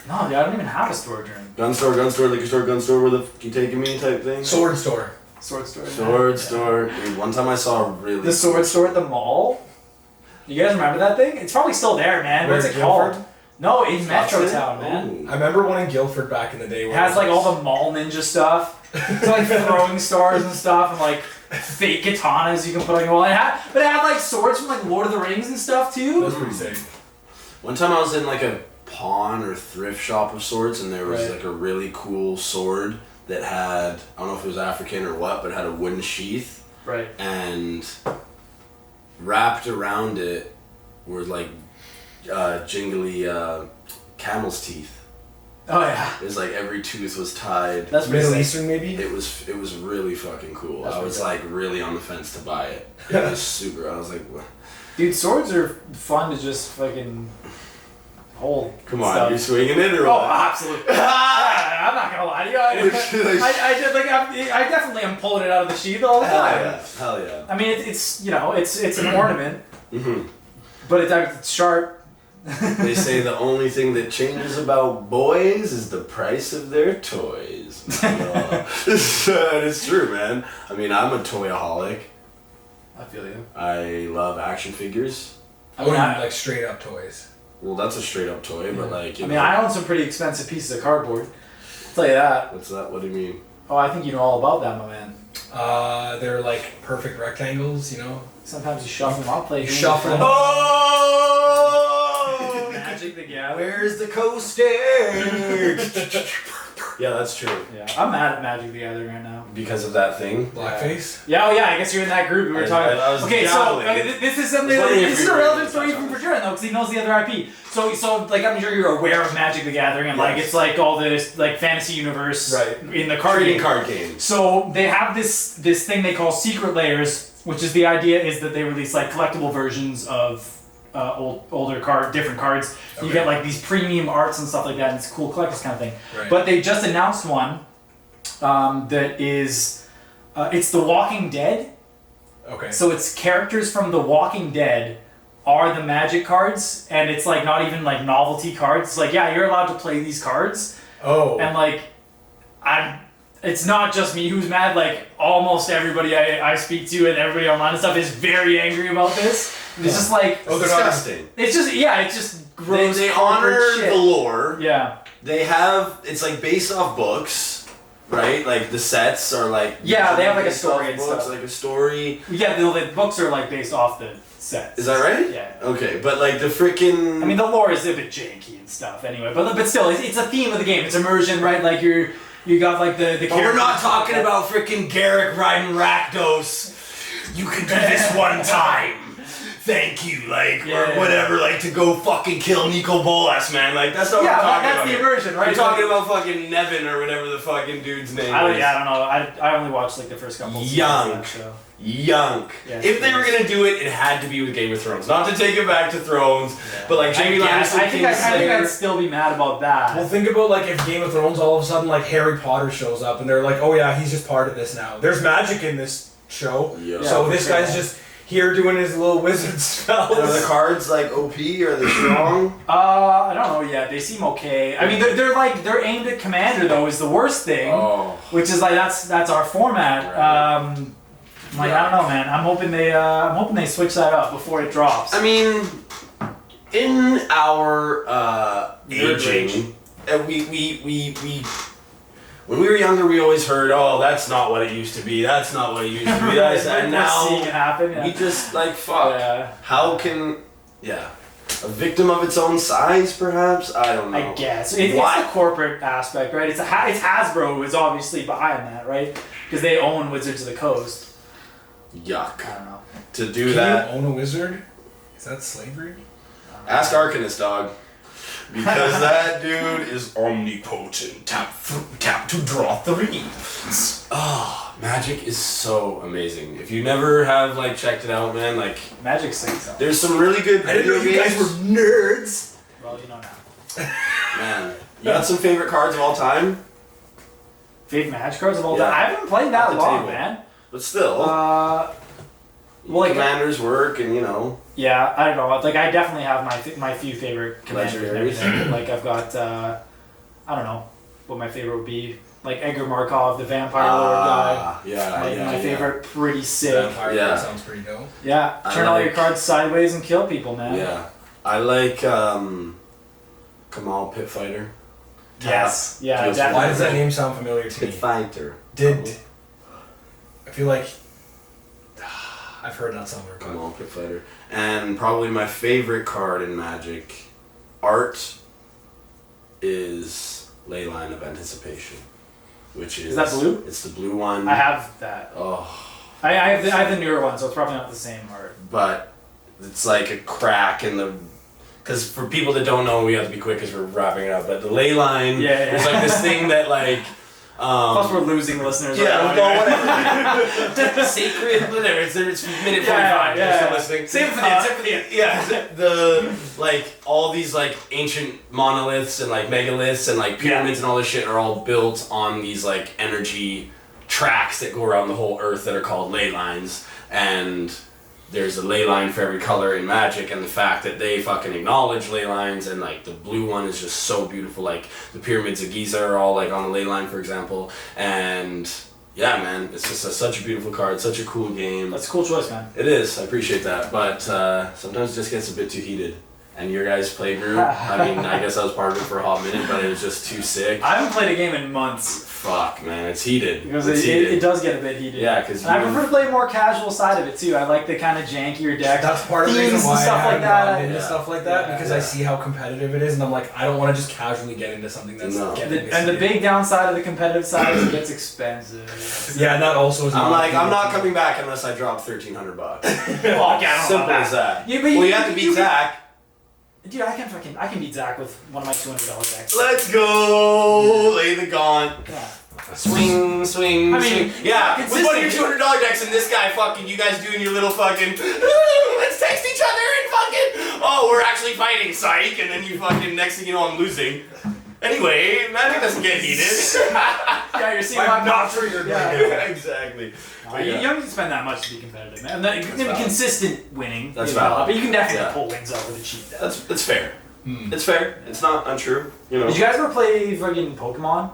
No, dude, I don't even have a storage room. Gun store, liquor store, gun store, where the f you taking me type thing? Sword store. Sword store. Sword store. Dude, one time I saw a really... The sword store at the mall. You guys remember that thing? It's probably still there, man. What's Where, it called? Guildford? No, in Metro Watched it? Town, man. Ooh. I remember one in Guildford back in the day. It has like all the mall ninja stuff. It's like throwing stars and stuff, and like fake katanas you can put on your wall. But it had like swords from like Lord of the Rings and stuff too. That was pretty sick. One time I was in like a pawn or thrift shop of sorts, and there was Right. like a really cool sword that had, I don't know if it was African or what, but it had a wooden sheath, Right. and wrapped around it were like jingly camel's teeth. Oh yeah. It was like every tooth was tied. That's pretty Middle sick. Eastern maybe? It was really fucking cool. That's I was pretty like really on the fence to buy it. It was super. I was like, what? Dude, swords are fun to just fucking hold. Come and on, stuff. you're swinging it or Oh, what? absolutely. Yeah, I'm not gonna lie to you. I did like I definitely am pulling it out of the sheath all the Hell time. yeah! Hell yeah! I mean, it's you know it's an ornament, Mhm. but it's sharp. They say the only thing that changes about boys is the price of their toys. It's true, man. I mean, I'm a toyaholic. I feel you. I love action figures. I mean, like straight up toys. Well, that's a straight up toy, but like, you I know, mean, I own some pretty expensive pieces of cardboard. I'll tell you that. what's that? What do you mean? Oh, I think you know all about that, my man. They're like perfect rectangles, you know? Sometimes you shuffle them up, like Shuffle them. Oh! Magic the Gathering. Where's the coaster? Yeah, that's true. Yeah, I'm mad at Magic the Gathering right now. Because of that thing. Blackface? Yeah, oh yeah, I guess you're in that group we were talking I was Okay, so dabbling. this is something. I was wondering if This you is a were relevant gonna story touch even on for Jaaron though, because he knows the other IP. So like I'm sure you're aware of Magic the Gathering and like Yes. it's like all this like fantasy universe Right. in the card Trading game. card games. So they have this thing they call secret layers, which is the idea is that they release like collectible versions of older different cards. You Okay. get like these premium arts and stuff like that, and it's a cool collector's kind of thing. Right. But they just announced one that is it's The Walking Dead. Okay. So it's characters from The Walking Dead are the Magic cards, and it's like not even like novelty cards. It's like yeah, you're allowed to play these cards, Oh. and like it's not just me who's mad. Like almost everybody I speak to and everybody online and stuff is very angry about this. And it's just like Oh, they're not- Disgusting. it's just gross. They corporate honor shit. the lore. Yeah. They have, it's like based off books, right? Like the sets are like Yeah, they have, like, a based story off and books, stuff. like a story. Yeah, the books are like based off the sets. Is that right? Yeah. Okay, but like the freaking. I mean, the lore is a bit janky and stuff anyway, but still, it's a theme of the game. It's immersion, right? Like you got like the But we're not characters- talking about freaking Garrick riding Rakdos. You can do this one time. Thank you, like, Yeah. or whatever, like, to go fucking kill Nico Bolas, man. Like, that's not what Yeah, we're but talking that's about. the here. immersion, right? We're talking about fucking Nevin or whatever the fucking dude's name I is. don't know. I only watched like the first couple. Seasons Young. of that show. Yunk. Yeah, If they were it's- gonna do it, it had to be with Game of Thrones. Not to take it back to Thrones, but like Jamie I Lannister, think I'd still be mad about that. Well, think about like if Game of Thrones all of a sudden like Harry Potter shows up and they're like, oh yeah, he's just part of this now. There's magic in this show, Yeah. so Yeah, this for sure. guy's just here doing his little wizard spells. Are the cards like OP? Are they strong? I don't know yet. They seem okay. I mean, they're aimed at Commander though. Is the worst thing, Oh. which is like that's our format. Right. Like I don't know, man. I'm hoping they switch that up before it drops. I mean, in our aging, we when we were younger, we always heard, "Oh, that's not what it used to be. That's not what it used to be." That's, and We're seeing it now happen. Yeah. we just like fuck. Yeah. How can a victim of its own size, perhaps? I don't know. I guess it's Why? the corporate aspect, right? It's Hasbro who is obviously behind that, right? Because they own Wizards of the Coast. Yuck. I don't know. To do Can that. you own a wizard? Is that slavery? Ask Arcanist, dog. Because that dude is omnipotent. Tap to draw 3. Oh, magic is so amazing. If you never have like checked it out, man, like Magic Six. there's some really good I didn't know video you guys games. were nerds. Well, you know now. Man, you got some favorite cards of all time? Favorite Magic cards of all Yeah. time. I haven't played that At the long, table. man. But still, Well, like Commanders work, and you know. yeah, I don't know. Like I definitely have my few favorite commanders and Legendaries. everything. Like I've got I don't know what my favorite would be. Like Edgar Markov, the Vampire Lord guy. Yeah, Like my favorite, pretty sick. Vampire Yeah. sounds pretty dope. Yeah, turn all your cards sideways and kill people, man. Yeah. I like Kamal Pit Fighter. Yes. Yeah, Feels- definitely. Why does that name sound familiar to me? Fighter. I feel like I've heard that somewhere. but- Kamal Pit Fighter. And probably my favorite card in Magic art is Leyline of Anticipation, which is... Is that blue? It's the blue one. I have that. Oh, I have the newer one, so it's probably not the same art. but it's like a crack in the... Because for people that don't know, we have to be quick because we're wrapping it up, but the Leyline is like this thing that like... Plus, we're losing listeners. Yeah, right no, now. whatever. Sacred, whatever. It's minute 45. Yeah, You're still listening. Save it for the end. Save it for the end. Yeah, the like all these like ancient monoliths and like megaliths and like pyramids and all this shit are all built on these like energy tracks that go around the whole earth that are called ley lines, and there's a ley line for every color in Magic, and the fact that they fucking acknowledge ley lines, and like the blue one is just so beautiful. Like the pyramids of Giza are all like on a ley line, for example, and yeah, man, it's just such a beautiful card, such a cool game. That's a cool choice, man. It is. I appreciate that, but sometimes it just gets a bit too heated. And your guys' play group, I mean, I guess I was part of it for a hot minute, but it was just too sick. I haven't played a game in months. Fuck, man, it's heated. Because It's it does get a bit heated. Yeah, because I prefer to play a more casual side of it too. I like the kind of jankier deck. That's part of the themes reason why and stuff I like haven't that. gotten into stuff like that, because I see how competitive it is, and I'm like, I don't want to just casually get into something that's getting And the me. big downside of the competitive side is it gets expensive. Yeah, and that also is. I'm like, I'm not coming back unless I drop $1,300. Well, yeah, I don't know Simple about as that. Yeah, but Well, you have to beat Zach. Dude, I can beat Zach with one of my $200 decks. Let's go! Lay the gaunt. Yeah. Swing, swing, I mean, swing. Yeah, with one of your consistent- $200 decks and this guy fucking, you guys doing your little fucking, let's text each other and fucking, oh, we're actually fighting, psych, and then you fucking, next thing you know, I'm losing. Anyway, Magic doesn't get heated. Yeah, you're seeing I'm not sure you're going to. Exactly. You don't need to spend that much to be competitive, man. And then valid. consistent winning. That's is valid, valid. but you can definitely Yeah. pull wins out with a cheat deck. That's fair. It's fair. It's not untrue. You know. Did you guys ever play fucking Pokemon?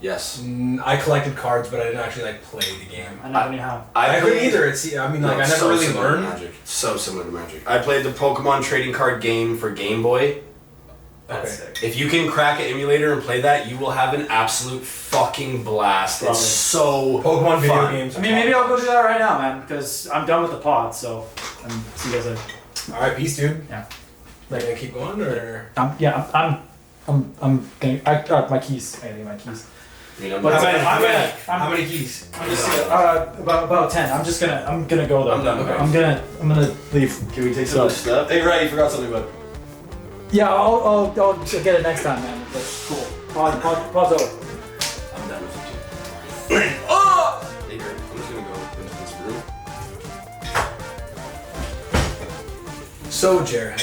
Yes. I collected cards, but I didn't actually like play the game. I never knew how. I couldn't played- either. It's I mean, No, like I it's never so really similar to learned. Magic. So similar to Magic. I played the Pokemon trading card game for Game Boy. That's Okay. sick. If you can crack an emulator and play that, you will have an absolute fucking blast. Probably. It's so Pokemon video fun. games. I mean, maybe I'll go do that right now, man, because I'm done with the pod. So, see you guys later. All right, peace, dude. Yeah. Like, gonna keep going or? I'm gonna. My keys. I gotta get my keys. You know, But How many keys? I'm just about 10. I'm gonna go though. I'm done, okay. I'm gonna leave. Can we take some of this stuff? Hey, Ray, you forgot something, bud. Yeah, I'll get it next time, man. That's cool. Pod's over. I'm done with it too. Oh! Hey, Greg, I'm just gonna go into this room. So, Jaaron,